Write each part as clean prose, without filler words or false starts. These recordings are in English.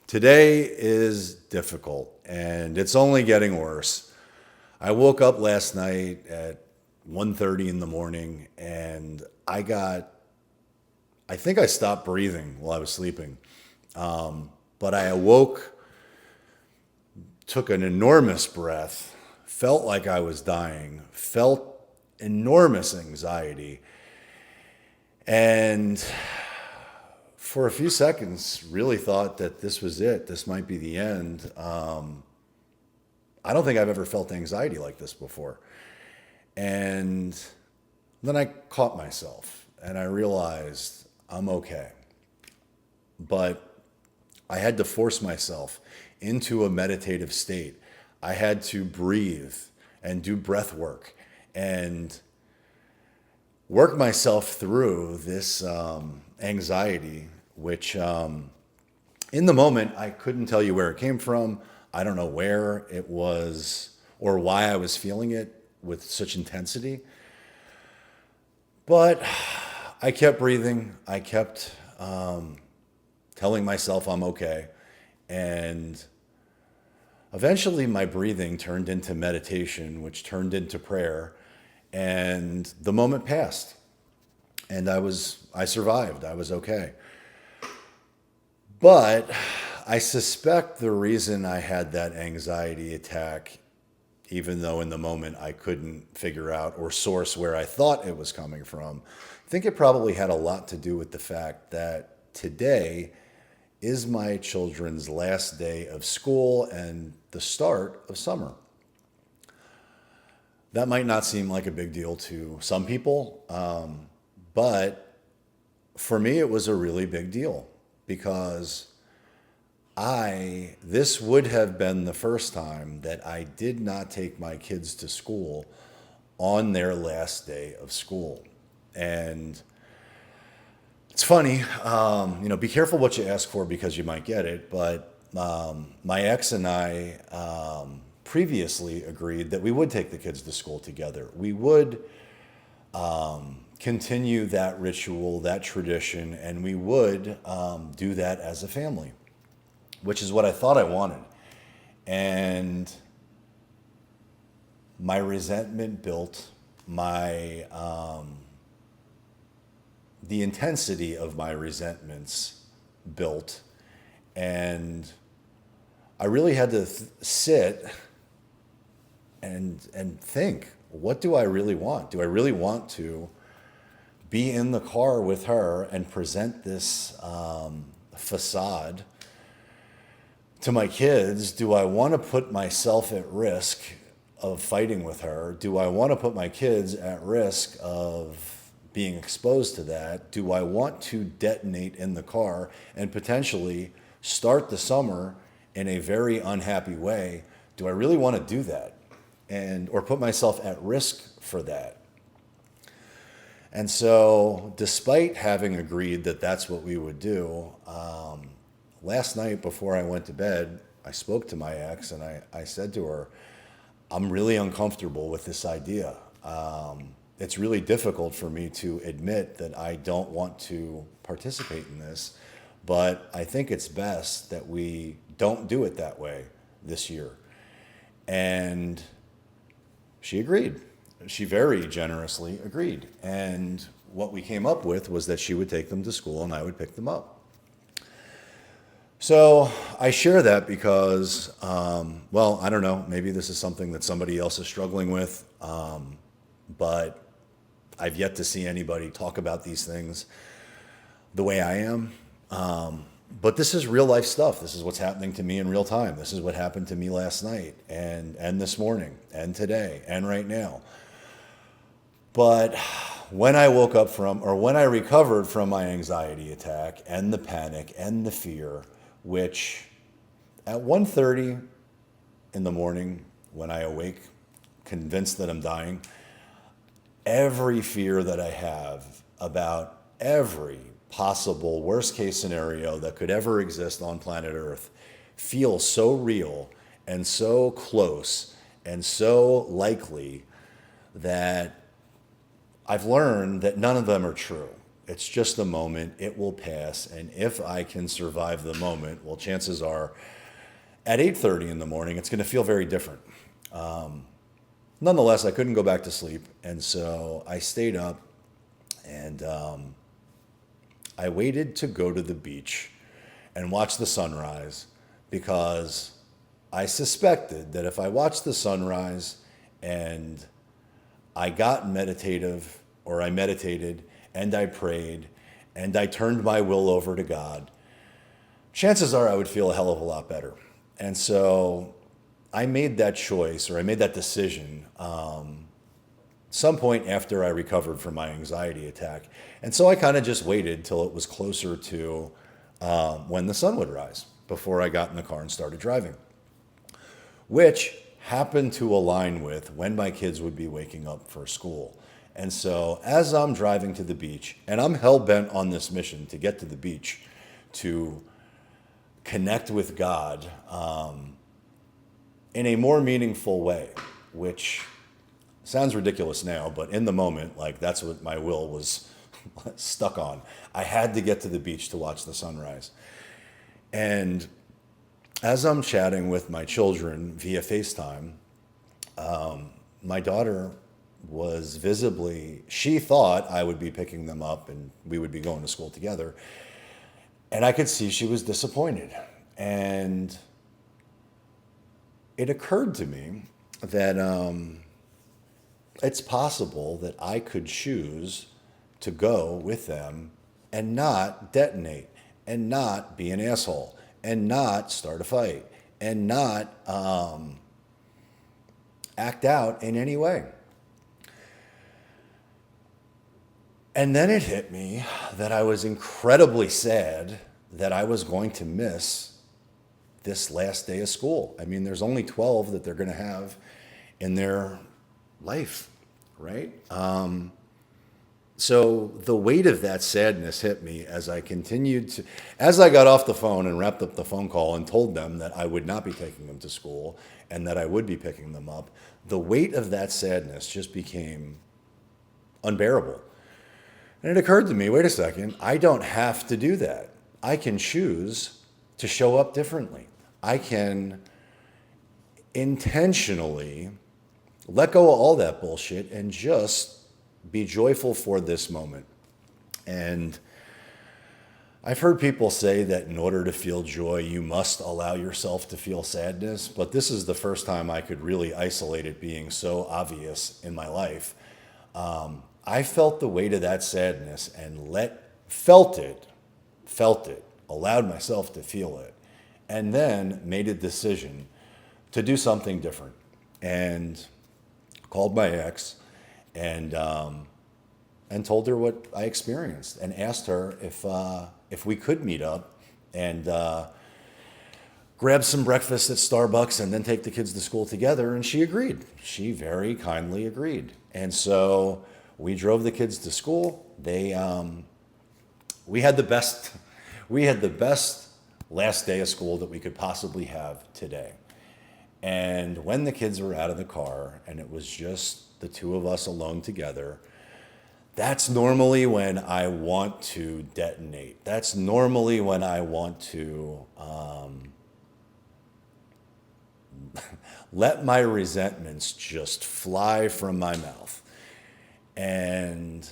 Today is difficult and it's only getting worse. I woke up last night at 1:30 in the morning and I think I stopped breathing while I was sleeping. But I awoke, took an enormous breath, felt like I was dying, felt enormous anxiety, and for a few seconds really thought that this was it. This might be the end. I don't think I've ever felt anxiety like this before. And then I caught myself and I realized I'm okay. But I had to force myself into a meditative state. I had to breathe and do breath work and work myself through this anxiety, which in the moment I couldn't tell you where it came from. I don't know where it was or why I was feeling it with such intensity. But I kept breathing. I kept telling myself I'm okay. And eventually my breathing turned into meditation, which turned into prayer. And the moment passed. And I survived. I was okay. But I suspect the reason I had that anxiety attack, even though in the moment I couldn't figure out or source where I thought it was coming from, I think it probably had a lot to do with the fact that today is my children's last day of school and the start of summer. That might not seem like a big deal to some people, but for me, it was a really big deal because this would have been the first time that I did not take my kids to school on their last day of school. And it's funny, be careful what you ask for because you might get it. But my ex and I previously agreed that we would take the kids to school together. We would continue that ritual, that tradition, and we would do that as a family, which is what I thought I wanted. And my resentment built, the intensity of my resentments built, and I really had to sit and think, what do I really want? Do I really want to be in the car with her and present this facade to my kids? Do I want to put myself at risk of fighting with her? Do I want to put my kids at risk of being exposed to that? Do I want to detonate in the car and potentially start the summer in a very unhappy way? Do I really want to do that or put myself at risk for that? And so, despite having agreed that that's what we would do, last night before I went to bed, I spoke to my ex and I said to her, I'm really uncomfortable with this idea. It's really difficult for me to admit that I don't want to participate in this, but I think it's best that we don't do it that way this year. And she agreed. She very generously agreed. And what we came up with was that she would take them to school and I would pick them up. So I share that because, I don't know, maybe this is something that somebody else is struggling with, but I've yet to see anybody talk about these things the way I am. But this is real life stuff. This is what's happening to me in real time. This is what happened to me last night and this morning and today and right now. But when I when I recovered from my anxiety attack and the panic and the fear, which at 1:30 in the morning when I awake, convinced that I'm dying, every fear that I have about every possible worst case scenario that could ever exist on planet Earth feels so real and so close and so likely that I've learned that none of them are true. It's just a moment. It will pass. And if I can survive the moment, well, chances are at 8:30 in the morning, it's going to feel very different. Nonetheless, I couldn't go back to sleep. And so I stayed up and I waited to go to the beach and watch the sunrise because I suspected that if I watched the sunrise and I got meditative or I meditated and I prayed and I turned my will over to God, chances are I would feel a hell of a lot better. And so I made that choice, or I made that decision some point after I recovered from my anxiety attack. And so I kind of just waited till it was closer to when the sun would rise before I got in the car and started driving, which happened to align with when my kids would be waking up for school. And so as I'm driving to the beach, and I'm hell-bent on this mission to get to the beach, to connect with God in a more meaningful way, which sounds ridiculous now, but in the moment, like, that's what my will was stuck on. I had to get to the beach to watch the sunrise. And as I'm chatting with my children via FaceTime, my daughter was visibly, she thought I would be picking them up and we would be going to school together. And I could see she was disappointed. And it occurred to me that it's possible that I could choose to go with them and not detonate and not be an asshole and not start a fight and not act out in any way. And then it hit me that I was incredibly sad that I was going to miss this last day of school. I mean, there's only 12 that they're going to have in their life, right? So the weight of that sadness hit me as I got off the phone and wrapped up the phone call and told them that I would not be taking them to school and that I would be picking them up. The weight of that sadness just became unbearable. And it occurred to me, wait a second, I don't have to do that. I can choose to show up differently. I can intentionally let go of all that bullshit and just be joyful for this moment. And I've heard people say that in order to feel joy, you must allow yourself to feel sadness. But this is the first time I could really isolate it being so obvious in my life. I felt the weight of that sadness and felt it, allowed myself to feel it, and then made a decision to do something different. And called my ex and told her what I experienced and asked her if we could meet up and grab some breakfast at Starbucks and then take the kids to school together. And she agreed. She very kindly agreed. And so we drove the kids to school. We had the best last day of school that we could possibly have today. And when the kids were out of the car and it was just the two of us alone together, that's normally when I want to detonate. That's normally when I want to let my resentments just fly from my mouth. And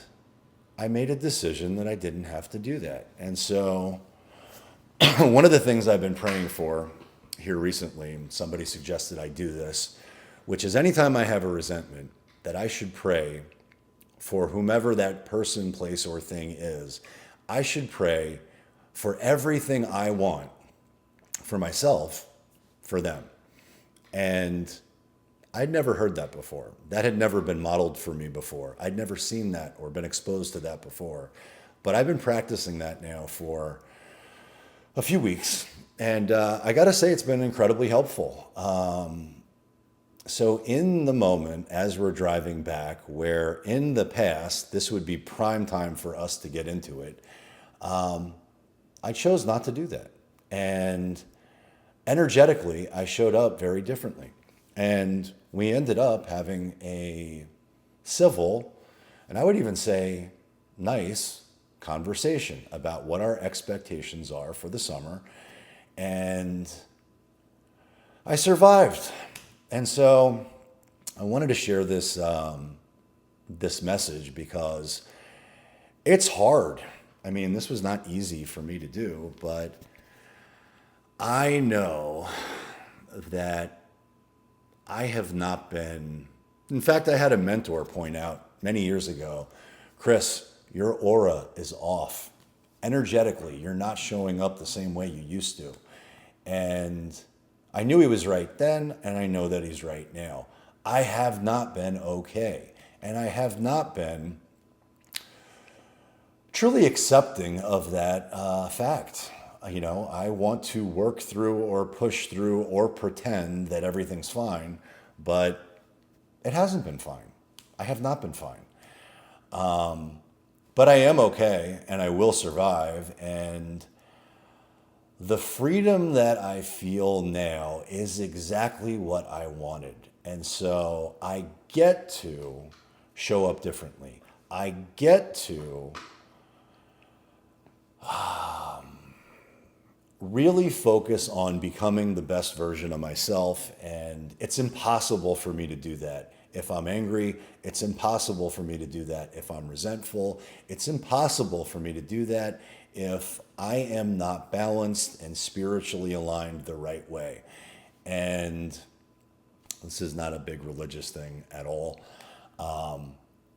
I made a decision that I didn't have to do that. And so one of the things I've been praying for here recently, somebody suggested I do this, which is anytime I have a resentment, that I should pray for whomever that person, place, or thing is. I should pray for everything I want for myself, for them. And I'd never heard that before. That had never been modeled for me before. I'd never seen that or been exposed to that before. But I've been practicing that now for a few weeks. And I got to say, it's been incredibly helpful. So in the moment, as we're driving back, where in the past, this would be prime time for us to get into it, I chose not to do that. And energetically, I showed up very differently. And we ended up having a civil, and I would even say nice, conversation about what our expectations are for the summer. And I survived. And so I wanted to share this, this message because it's hard. I mean, this was not easy for me to do, but I know that I have not been. In fact, I had a mentor point out many years ago, Chris, your aura is off. Energetically, you're not showing up the same way you used to. And I knew he was right then, and I know that he's right now. I have not been okay. And I have not been truly accepting of that fact. You know, I want to work through or push through or pretend that everything's fine, but it hasn't been fine. I have not been fine. But I am okay, and I will survive. And the freedom that I feel now is exactly what I wanted. And so I get to show up differently. I get to really focus on becoming the best version of myself. And it's impossible for me to do that if I'm angry. It's impossible for me to do that if I'm resentful. It's impossible for me to do that if I am not balanced and spiritually aligned the right way. And this is not a big religious thing at all.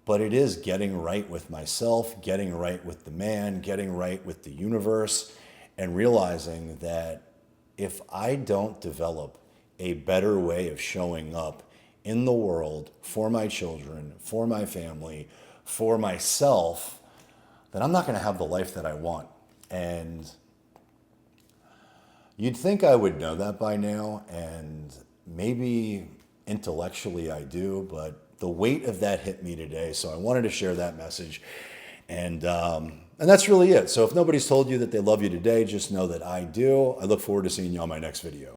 But it is getting right with myself, getting right with the man, getting right with the universe, and realizing that if I don't develop a better way of showing up in the world for my children, for my family, for myself, then I'm not going to have the life that I want. And you'd think I would know that by now, and maybe intellectually I do, but the weight of that hit me today. So I wanted to share that message. And that's really it. So if nobody's told you that they love you today, just know that I do. I look forward to seeing you on my next video.